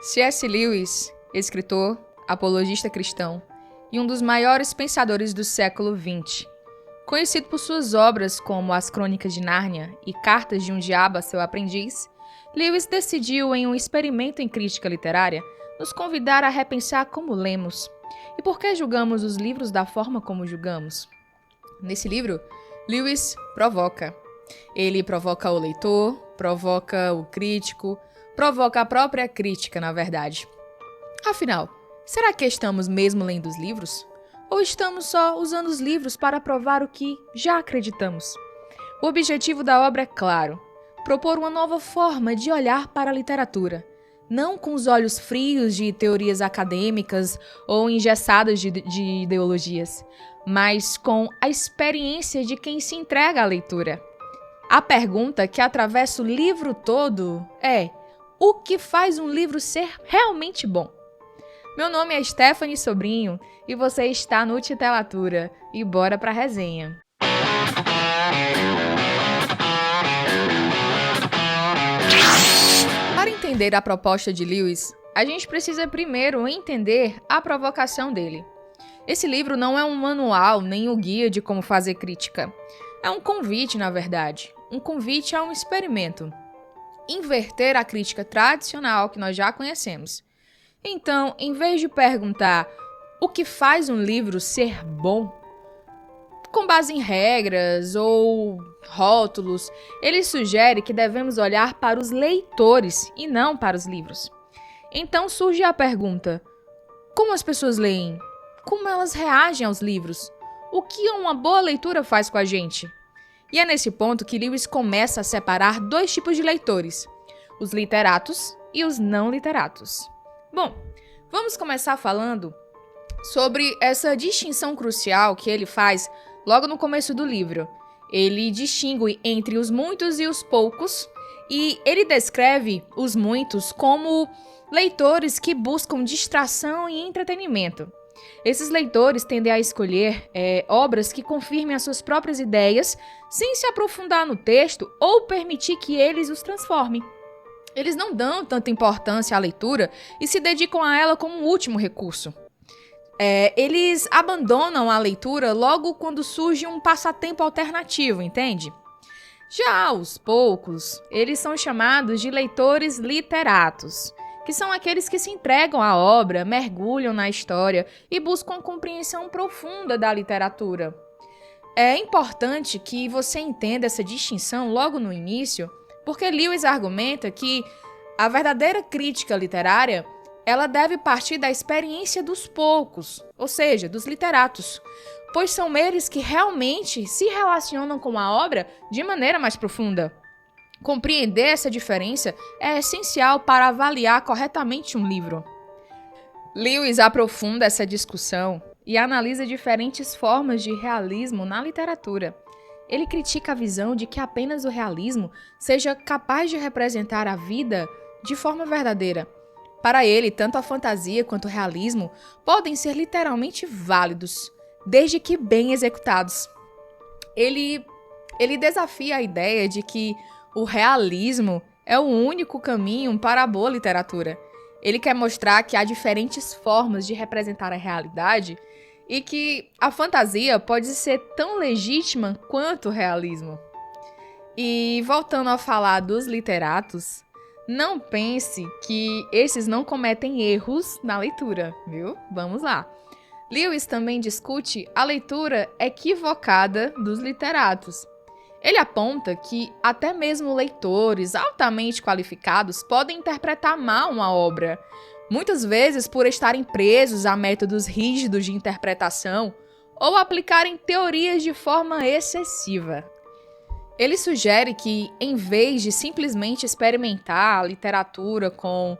C.S. Lewis, escritor, apologista cristão e um dos maiores pensadores do século XX. Conhecido por suas obras como As Crônicas de Nárnia e Cartas de um Diabo a seu Aprendiz, Lewis decidiu, em um experimento em crítica literária, nos convidar a repensar como lemos e por que julgamos os livros da forma como julgamos. Nesse livro, Lewis provoca. Ele provoca o leitor, provoca o crítico, provoca a própria crítica, na verdade. Afinal, será que estamos mesmo lendo os livros? Ou estamos só usando os livros para provar o que já acreditamos? O objetivo da obra é claro: propor uma nova forma de olhar para a literatura, não com os olhos frios de teorias acadêmicas ou engessadas de ideologias, mas com a experiência de quem se entrega à leitura. A pergunta que atravessa o livro todo é: o que faz um livro ser realmente bom? Meu nome é Stephanie Sobrinho e você está no Titelatura. E bora pra resenha. Para entender a proposta de Lewis, a gente precisa primeiro entender a provocação dele. Esse livro não é um manual nem um guia de como fazer crítica. É um convite, na verdade. Um convite a um experimento. Inverter a crítica tradicional que nós já conhecemos. Então, em vez de perguntar o que faz um livro ser bom, com base em regras ou rótulos, ele sugere que devemos olhar para os leitores e não para os livros. Então surge a pergunta: como as pessoas leem? Como elas reagem aos livros? O que uma boa leitura faz com a gente? E é nesse ponto que Lewis começa a separar dois tipos de leitores: os literatos e os não literatos. Bom, vamos começar falando sobre essa distinção crucial que ele faz logo no começo do livro. Ele distingue entre os muitos e os poucos, e ele descreve os muitos como leitores que buscam distração e entretenimento. Esses leitores tendem a escolher obras que confirmem as suas próprias ideias, sem se aprofundar no texto ou permitir que eles os transformem. Eles não dão tanta importância à leitura e se dedicam a ela como um último recurso. Eles abandonam a leitura logo quando surge um passatempo alternativo, entende? Já os poucos, eles são chamados de leitores literatos, que são aqueles que se entregam à obra, mergulham na história e buscam compreensão profunda da literatura. É importante que você entenda essa distinção logo no início, porque Lewis argumenta que a verdadeira crítica literária ela deve partir da experiência dos poucos, ou seja, dos literatos, pois são eles que realmente se relacionam com a obra de maneira mais profunda. Compreender essa diferença é essencial para avaliar corretamente um livro. Lewis aprofunda essa discussão e analisa diferentes formas de realismo na literatura. Ele critica a visão de que apenas o realismo seja capaz de representar a vida de forma verdadeira. Para ele, tanto a fantasia quanto o realismo podem ser literalmente válidos, desde que bem executados. Ele desafia a ideia de que o realismo é o único caminho para a boa literatura. Ele quer mostrar que há diferentes formas de representar a realidade e que a fantasia pode ser tão legítima quanto o realismo. E voltando a falar dos literatos, não pense que esses não cometem erros na leitura, viu? Vamos lá. Lewis também discute a leitura equivocada dos literatos. Ele aponta que até mesmo leitores altamente qualificados podem interpretar mal uma obra, muitas vezes por estarem presos a métodos rígidos de interpretação ou aplicarem teorias de forma excessiva. Ele sugere que, em vez de simplesmente experimentar a literatura com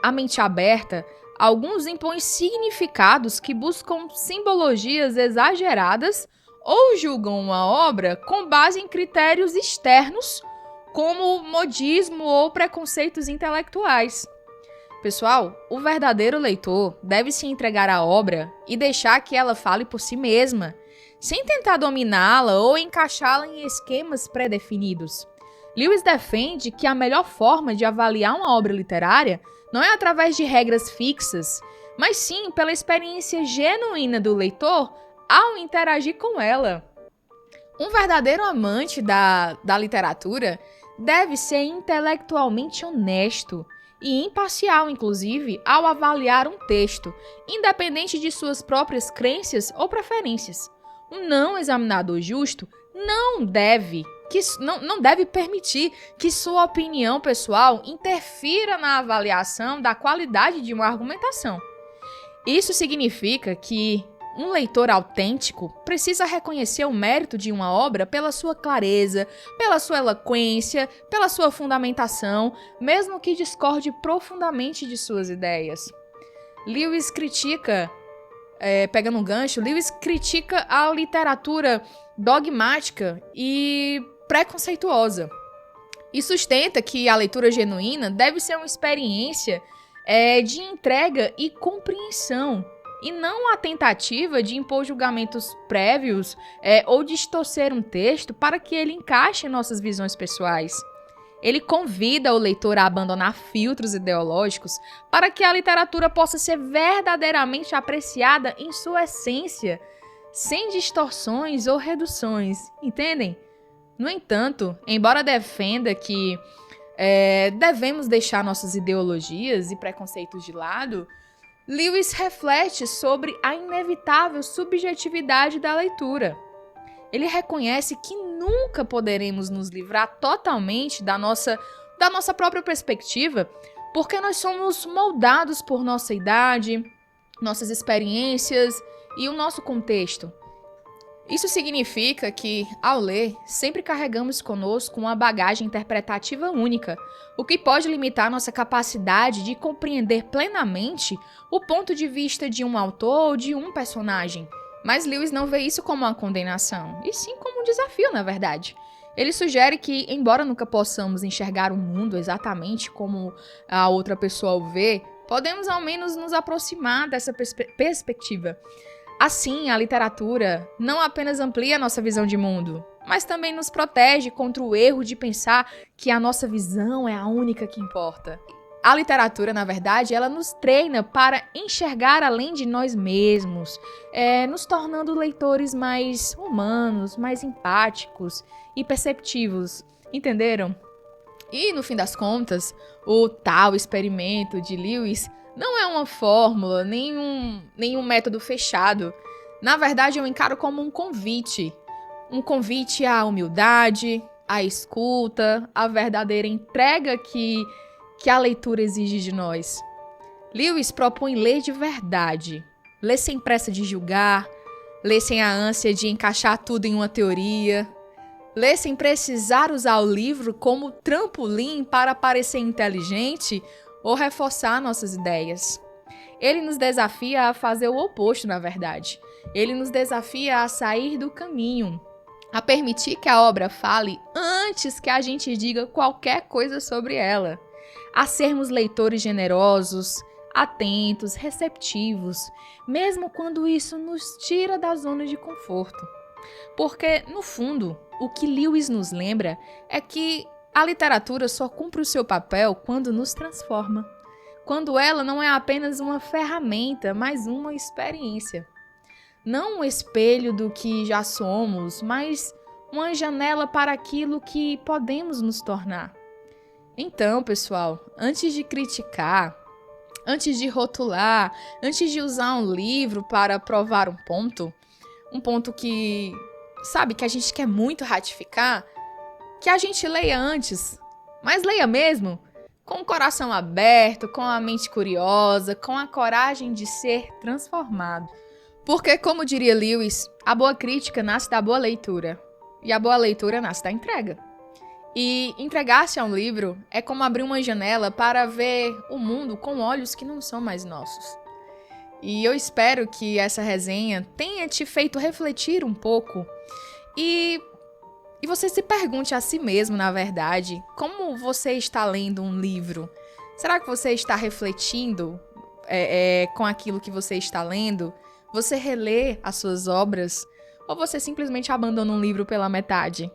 a mente aberta, alguns impõem significados que buscam simbologias exageradas ou julgam uma obra com base em critérios externos, como modismo ou preconceitos intelectuais. Pessoal, o verdadeiro leitor deve se entregar à obra e deixar que ela fale por si mesma, sem tentar dominá-la ou encaixá-la em esquemas pré-definidos. Lewis defende que a melhor forma de avaliar uma obra literária não é através de regras fixas, mas sim pela experiência genuína do leitor ao interagir com ela. Um verdadeiro amante da literatura deve ser intelectualmente honesto e imparcial, inclusive, ao avaliar um texto, independente de suas próprias crenças ou preferências. Um não examinador justo não deve permitir que sua opinião pessoal interfira na avaliação da qualidade de uma argumentação. Isso significa que um leitor autêntico precisa reconhecer o mérito de uma obra pela sua clareza, pela sua eloquência, pela sua fundamentação, mesmo que discorde profundamente de suas ideias. Lewis critica, pegando um gancho, Lewis critica a literatura dogmática e preconceituosa e sustenta que a leitura genuína deve ser uma experiência de entrega e compreensão, e não a tentativa de impor julgamentos prévios ou distorcer um texto para que ele encaixe em nossas visões pessoais. Ele convida o leitor a abandonar filtros ideológicos para que a literatura possa ser verdadeiramente apreciada em sua essência, sem distorções ou reduções, entendem? No entanto, embora defenda que devemos deixar nossas ideologias e preconceitos de lado, Lewis reflete sobre a inevitável subjetividade da leitura. Ele reconhece que nunca poderemos nos livrar totalmente da nossa própria perspectiva, porque nós somos moldados por nossa idade, nossas experiências e o nosso contexto. Isso significa que, ao ler, sempre carregamos conosco uma bagagem interpretativa única, o que pode limitar nossa capacidade de compreender plenamente o ponto de vista de um autor ou de um personagem. Mas Lewis não vê isso como uma condenação, e sim como um desafio, na verdade. Ele sugere que, embora nunca possamos enxergar o mundo exatamente como a outra pessoa o vê, podemos ao menos nos aproximar dessa perspectiva. Assim, a literatura não apenas amplia a nossa visão de mundo, mas também nos protege contra o erro de pensar que a nossa visão é a única que importa. A literatura, na verdade, ela nos treina para enxergar além de nós mesmos, nos tornando leitores mais humanos, mais empáticos e perceptivos. Entenderam? E, no fim das contas, o tal experimento de Lewis não é uma fórmula, nem um método fechado. Na verdade, eu encaro como um convite. Um convite à humildade, à escuta, à verdadeira entrega que a leitura exige de nós. Lewis propõe ler de verdade. Ler sem pressa de julgar, ler sem a ânsia de encaixar tudo em uma teoria, ler sem precisar usar o livro como trampolim para parecer inteligente ou reforçar nossas ideias. Ele nos desafia a fazer o oposto, na verdade. Ele nos desafia a sair do caminho, a permitir que a obra fale antes que a gente diga qualquer coisa sobre ela, a sermos leitores generosos, atentos, receptivos, mesmo quando isso nos tira da zona de conforto. Porque, no fundo, o que Lewis nos lembra é que a literatura só cumpre o seu papel quando nos transforma, quando ela não é apenas uma ferramenta, mas uma experiência. Não um espelho do que já somos, mas uma janela para aquilo que podemos nos tornar. Então, pessoal, antes de criticar, antes de rotular, antes de usar um livro para provar um ponto que, que a gente quer muito ratificar, que a gente leia antes, mas leia mesmo, com o coração aberto, com a mente curiosa, com a coragem de ser transformado. Porque, como diria Lewis, a boa crítica nasce da boa leitura, e a boa leitura nasce da entrega. E entregar-se a um livro é como abrir uma janela para ver o mundo com olhos que não são mais nossos. E eu espero que essa resenha tenha te feito refletir um pouco e você se pergunte a si mesmo, na verdade, como você está lendo um livro? Será que você está refletindo com aquilo que você está lendo? Você relê as suas obras? Ou você simplesmente abandona um livro pela metade?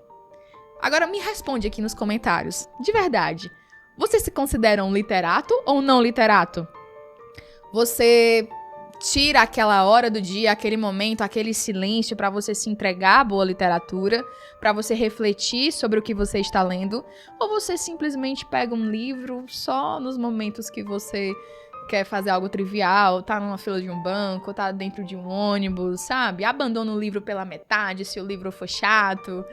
Agora me responde aqui nos comentários. De verdade, você se considera um literato ou não literato? Você tira aquela hora do dia, aquele momento, aquele silêncio para você se entregar à boa literatura, para você refletir sobre o que você está lendo, ou você simplesmente pega um livro só nos momentos que você quer fazer algo trivial, tá numa fila de um banco, tá dentro de um ônibus, sabe? Abandona o livro pela metade se o livro for chato.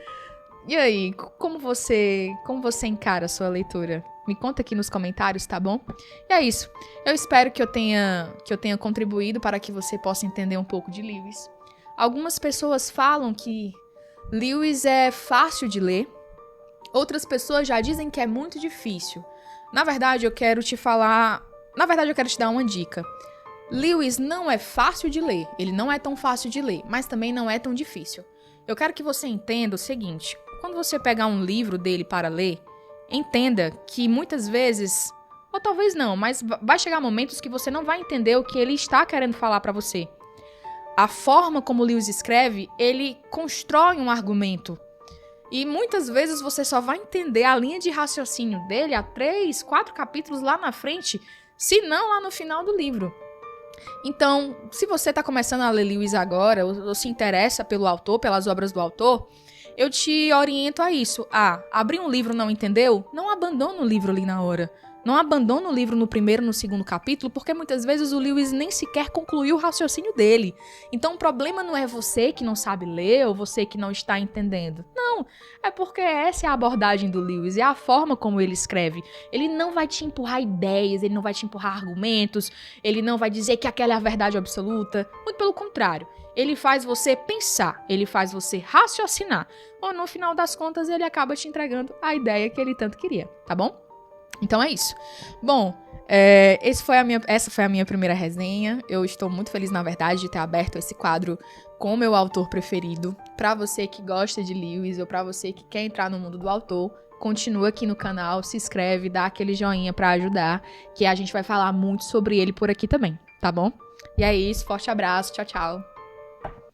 E aí, como você encara a sua leitura? Me conta aqui nos comentários, tá bom? E é isso. Eu espero que eu tenha contribuído para que você possa entender um pouco de Lewis. Algumas pessoas falam que Lewis é fácil de ler. Outras pessoas já dizem que é muito difícil. Na verdade, eu quero te dar uma dica. Lewis não é fácil de ler. Ele não é tão fácil de ler, mas também não é tão difícil. Eu quero que você entenda o seguinte. Quando você pegar um livro dele para ler, entenda que muitas vezes, ou talvez não, mas vai chegar momentos que você não vai entender o que ele está querendo falar para você. A forma como Lewis escreve, ele constrói um argumento. E muitas vezes você só vai entender a linha de raciocínio dele a 3, 4 capítulos lá na frente, se não lá no final do livro. Então, se você está começando a ler Lewis agora, ou se interessa pelo autor, pelas obras do autor, eu te oriento a isso. Abrir um livro não entendeu? Não abandona o livro ali na hora. Não abandona o livro no primeiro, no segundo capítulo, porque muitas vezes o Lewis nem sequer concluiu o raciocínio dele. Então o problema não é você que não sabe ler ou você que não está entendendo. Não, é porque essa é a abordagem do Lewis, é a forma como ele escreve. Ele não vai te empurrar ideias, ele não vai te empurrar argumentos, ele não vai dizer que aquela é a verdade absoluta. Muito pelo contrário. Ele faz você pensar, ele faz você raciocinar. Ou no final das contas ele acaba te entregando a ideia que ele tanto queria, tá bom? Então é isso. Bom, essa foi a minha primeira resenha. Eu estou muito feliz, na verdade, de ter aberto esse quadro com o meu autor preferido. Pra você que gosta de Lewis ou pra você que quer entrar no mundo do autor, continua aqui no canal, se inscreve, dá aquele joinha pra ajudar, que a gente vai falar muito sobre ele por aqui também, tá bom? E é isso, forte abraço, tchau, tchau.